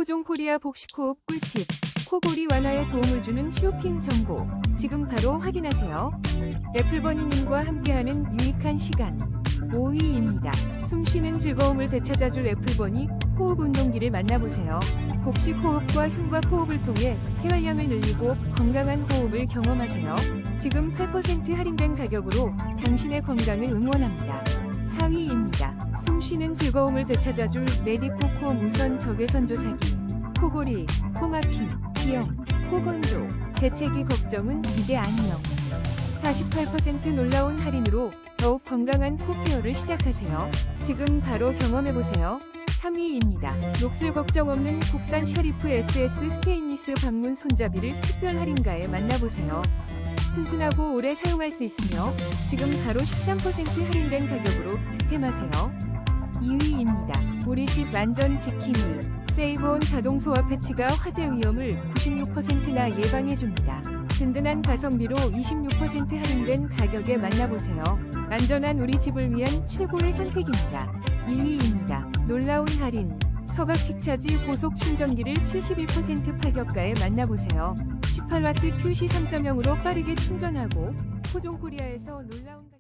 포종코리아 복식호흡 꿀팁, 코골이 완화에 도움을 주는 쇼핑 정보, 지금 바로 확인하세요. 애플버니님과 함께하는 유익한 시간 5위입니다. 숨쉬는 즐거움을 되찾아줄 애플버니 호흡 운동기를 만나보세요. 복식 호흡과 흉곽 호흡을 통해 폐활량을 늘리고 건강한 호흡을 경험하세요. 지금 8% 할인된 가격으로 당신의 건강을 응원합니다. 4위입니다. 숨쉬는 즐거움을 되찾아줄 메디코코 무선 적외선 조사기. 코골이, 코막힘, 비염, 코건조, 재채기 걱정은 이제 안녕. 48% 놀라운 할인으로 더욱 건강한 코케어를 시작하세요. 지금 바로 경험해보세요. 3위입니다. 녹슬 걱정 없는 국산 샤리프 SS 스테인리스 방문 손잡이를 특별 할인가에 만나보세요. 튼튼하고 오래 사용할 수 있으며 지금 바로 13% 할인된 가격으로 득템하세요. 2위입니다. 우리 집 안전 지킴이 세이브온 자동 소화 패치가 화재 위험을 96%나 예방해줍니다. 든든한 가성비로 26% 할인된 가격에 만나보세요. 안전한 우리 집을 위한 최고의 선택입니다. 1위입니다. 놀라운 할인 서각 퀵차지 고속 충전기를 71% 파격가에 만나보세요. 18W QC 3.0으로 빠르게 충전하고 포종코리아에서 놀라운